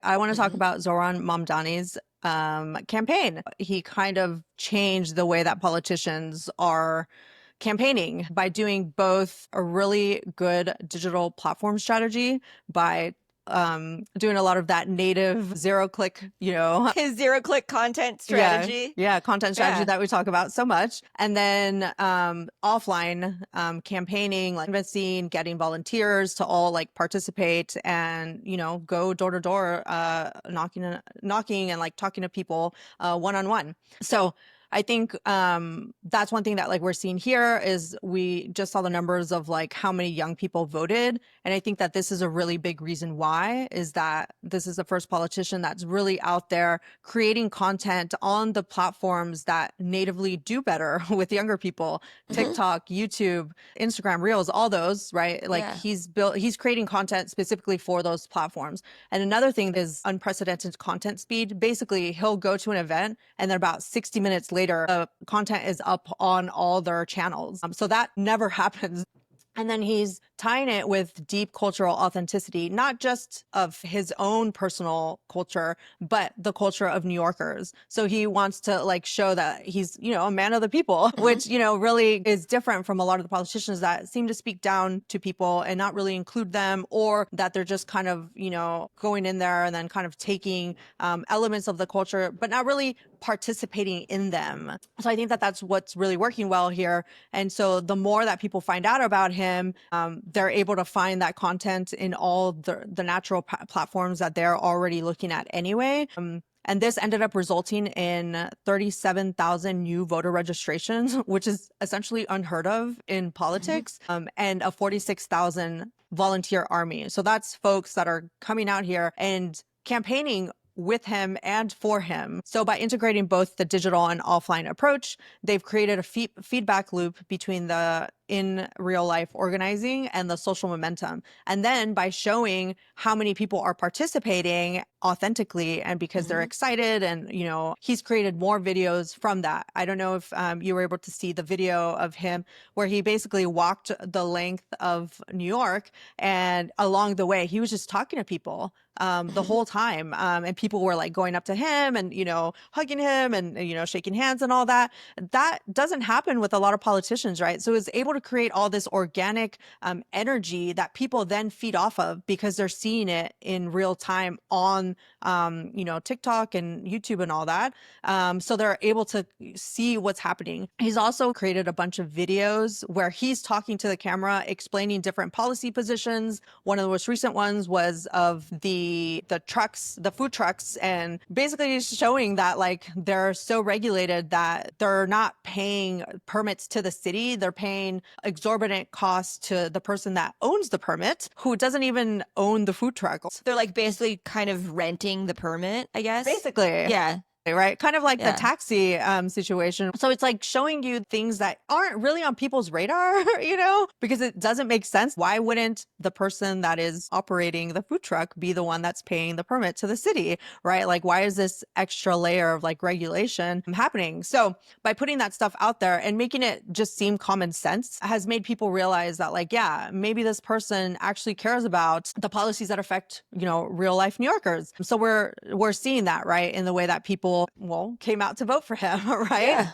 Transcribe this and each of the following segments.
I want to talk Mhm. about Zoran Mamdani's campaign. He kind of changed the way that politicians are campaigning by doing both a really good digital platform strategy by doing a lot of that native zero click, His zero click content yeah, strategy. yeah, content strategy Yeah. that we talk about so much. And then offline campaigning, like investing, getting volunteers to all like participate and, go door to door, knocking and like talking to people one on one. So I think that's one thing that like we're seeing here is we just saw the numbers of like how many young people voted. And I think that this is a really big reason why is that this is the first politician that's really out there creating content on the platforms that natively do better with younger people, Hmm. TikTok, YouTube, Instagram Reels, all those, right? Like Yeah. he's creating content specifically for those platforms. And another thing is unprecedented content speed. Basically, he'll go to an event and then about 60 minutes later, the content is up on all their channels. So that never happens. And then he's tying it with deep cultural authenticity, not just of his own personal culture, but the culture of New Yorkers. So he wants to like show that he's, a man of the people, Hmm. which, really is different from a lot of the politicians that seem to speak down to people and not really include them, or that they're just kind of, going in there and then kind of taking elements of the culture, but not really participating in them. So I think that that's what's really working well here. And so the more that people find out about him, they're able to find that content in all the natural platforms that they're already looking at anyway. And this ended up resulting in 37,000 new voter registrations, which is essentially unheard of in Hmm. politics, and a 46,000 volunteer army. So that's folks that are coming out here and campaigning with him and for him. So by integrating both the digital and offline approach, they've created a feedback loop between the in real life organizing and the social momentum. And then by showing how many people are participating authentically and because they're Hmm. excited and, he's created more videos from that. I don't know if you were able to see the video of him where he basically walked the length of New York and along the way, he was just talking to people the Hmm. whole time. And people were like going up to him and, hugging him and, shaking hands and all that. That doesn't happen with a lot of politicians, right? So it's able to create all this organic energy that people then feed off of because they're seeing it in real time on, TikTok and YouTube and all that. So they're able to see what's happening. He's also created a bunch of videos where he's talking to the camera, explaining different policy positions. One of the most recent ones was of the trucks, the food trucks, and basically showing that like they're so regulated that they're not paying permits to the city. They're paying exorbitant costs to the person that owns the permit, who doesn't even own the food truck. They're like basically kind of renting the permit, I guess. Basically, Yeah. right? Kind of like the Yeah. taxi situation. So it's like showing you things that aren't really on people's radar, because it doesn't make sense. Why wouldn't the person that is operating the food truck be the one that's paying the permit to the city, right? Like, why is this extra layer of like regulation happening? So by putting that stuff out there and making it just seem common sense has made people realize that like, yeah, maybe this person actually cares about the policies that affect, real life New Yorkers. So we're seeing that, right, in the way that people, well, came out to vote for him, right? Yeah.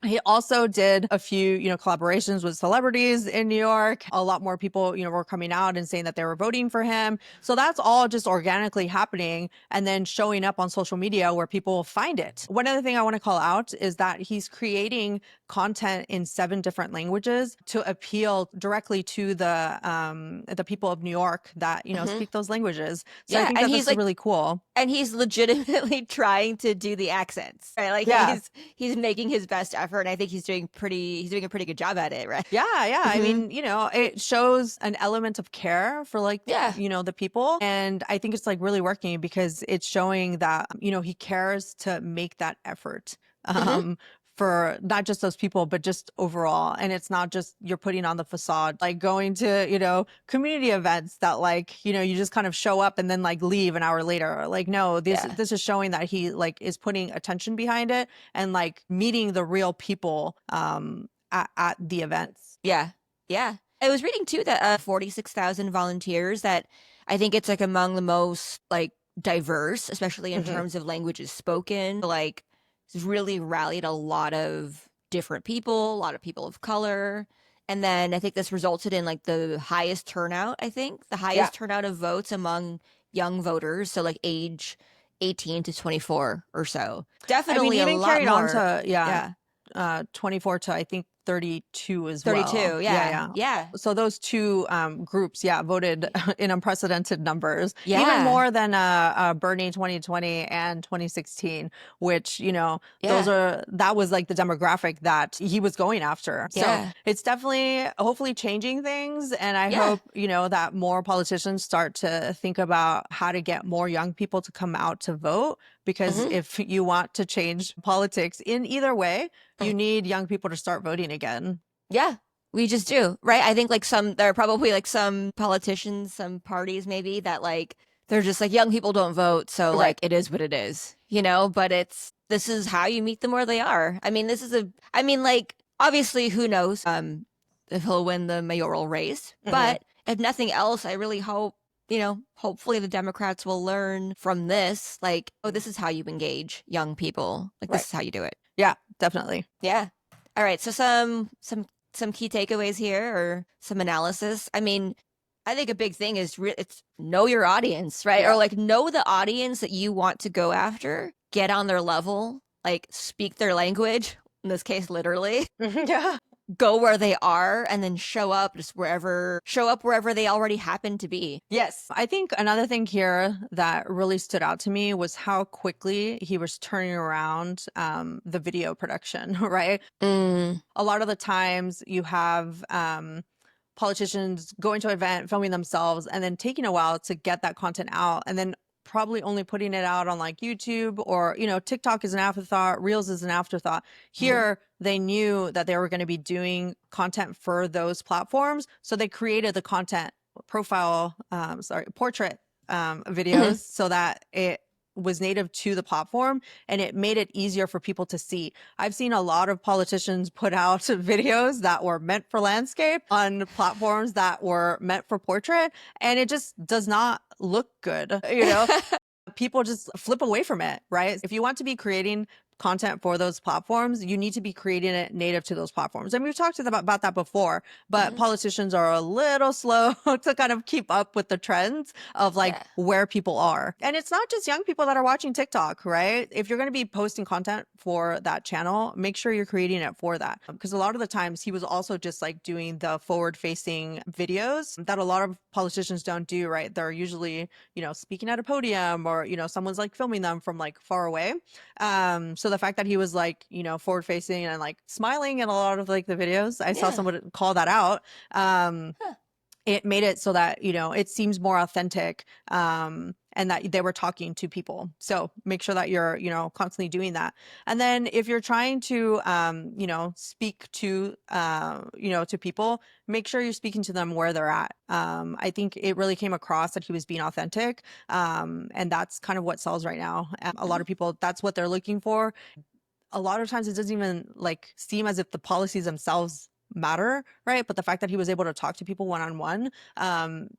He also did a few, collaborations with celebrities in New York. A lot more people, were coming out and saying that they were voting for him. So that's all just organically happening and then showing up on social media where people find it. One other thing I want to call out is that he's creating content in 7 different languages to appeal directly to the people of New York that, Hmm. speak those languages. So I Yeah. think that this is really cool. And he's legitimately trying to do the accents, right? Like Yeah. he's making his best effort, and I think he's doing a pretty good job at it, right? Yeah, yeah. I Hmm. mean, it shows an element of care for like, Yeah. the people. And I think it's like really working because it's showing that, he cares to make that effort. Hmm. Um, for not just those people, but just overall. And it's not just you're putting on the facade, like going to, community events that like, you just kind of show up and then like leave an hour later. Like, no, this Yeah. this is showing that he like is putting attention behind it and like meeting the real people at the events. Yeah. Yeah. I was reading too that 46,000 volunteers that I think it's like among the most like diverse, especially in Hmm. terms of languages spoken. Like it's really rallied a lot of different people, a lot of people of color. And then I think this resulted in like the highest turnout, I think, the Yeah. highest turnout of votes among young voters. So like age 18 to 24 or so. I mean, Definitely a even lot carried on more. to, yeah, Yeah. 24 to I think 32 as well. 32. Yeah, Yeah. yeah. Yeah. So those two groups, yeah, voted in unprecedented numbers, even Yeah. more than Bernie 2020 and 2016, which, Yeah. that was like the demographic that he was going after. So Yeah. it's definitely hopefully changing things. And I Yeah. hope, that more politicians start to think about how to get more young people to come out to vote. Because Hmm. if you want to change politics in either way, you need young people to start voting again. Yeah, we just do, right? I think like there are probably like some politicians, some parties maybe that like they're just like young people don't vote, so Right. like it is what it is, you know? But this is how you meet them where they are. I mean, I mean, like obviously, who knows, if he'll win the mayoral race, Hmm. but if nothing else, I really hope. Hopefully the Democrats will learn from this. Like, oh, this is how you engage young people. Like, this Right. is how you do it. Yeah, definitely. Yeah. All right. So some key takeaways here or some analysis. I mean, I think a big thing is it's know your audience, right? Or Yeah. like know the audience that you want to go after, get on their level, like speak their language, in this case literally. Yeah. Go where they are and then show up wherever they already happen to be. Yes. I think another thing here that really stood out to me was how quickly he was turning around the video production, right? Mm, A lot of the times you have politicians going to an event, filming themselves, and then taking a while to get that content out, and then probably only putting it out on like YouTube or, TikTok is an afterthought, Reels is an afterthought. mhm, Here, they knew that they were going to be doing content for those platforms. So they created the content portrait mhm. videos so that it was native to the platform and it made it easier for people to see. I've seen a lot of politicians put out videos that were meant for landscape on platforms that were meant for portrait, and it just does not look good. People just flip away from it, right? If you want to be creating content for those platforms, you need to be creating it native to those platforms. And we've talked to them about that before, but Mhm. politicians are a little slow to kind of keep up with the trends of like Yeah. where people are. And it's not just young people that are watching TikTok, right? If you're going to be posting content for that channel, make sure you're creating it for that. Because a lot of the times he was also just like doing the forward facing videos that a lot of politicians don't do, right? They're usually, speaking at a podium or, someone's like filming them from like far away. So the fact that he was like, forward facing and like smiling in a lot of like the videos, I saw Yeah. someone call that out. Um, Huh. it made it so that, it seems more authentic, and that they were talking to people. So make sure that you're, constantly doing that. And then if you're trying to, speak to people, make sure you're speaking to them where they're at. I think it really came across that he was being authentic. And that's kind of what sells right now. A lot Mhm. of people, that's what they're looking for. A lot of times it doesn't even like seem as if the policies themselves matter, right? But the fact that he was able to talk to people one on one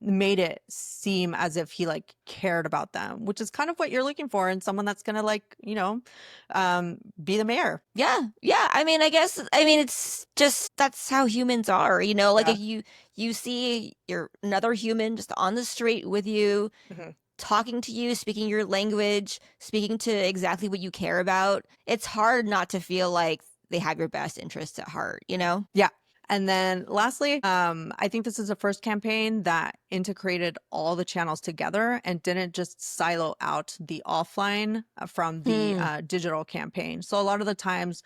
made it seem as if he like cared about them, which is kind of what you're looking for in someone that's gonna like, be the mayor. Yeah, yeah. I mean, it's just that's how humans are, you know. Like Yeah. if you see you're another human just on the street with you, Mhm. talking to you, speaking your language, speaking to exactly what you care about. It's hard not to feel like they have your best interests at heart, you know. Yeah. And then lastly, I think this is the first campaign that integrated all the channels together and didn't just silo out the offline from the Hmm. digital campaign. So a lot of the times,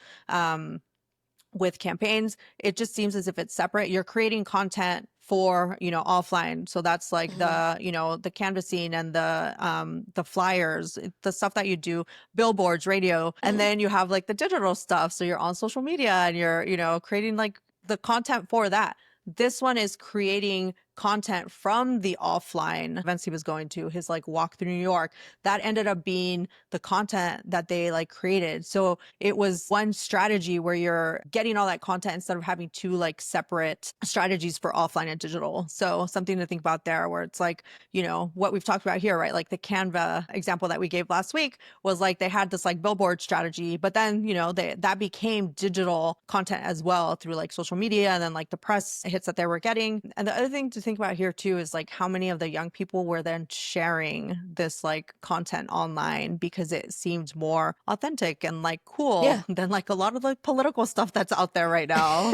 with campaigns, it just seems as if it's separate. You're creating content for, offline. So that's like Mhm. the canvassing and the flyers, the stuff that you do, billboards, radio, and Mhm. then you have like the digital stuff. So you're on social media and you're, creating like the content for that. This one is creating content from the offline events he was going to, his like walk through New York, that ended up being the content that they like created. So it was one strategy where you're getting all that content instead of having two like separate strategies for offline and digital. So something to think about there, where it's like, you know, what we've talked about here, right? Like the Canva example that we gave last week was like they had this like billboard strategy, but then, you know, that became digital content as well through like social media and then like the press hits that they were getting. And the other thing to think about here too is like how many of the young people were then sharing this like content online because it seemed more authentic and like cool Yeah. than like a lot of the political stuff that's out there right now.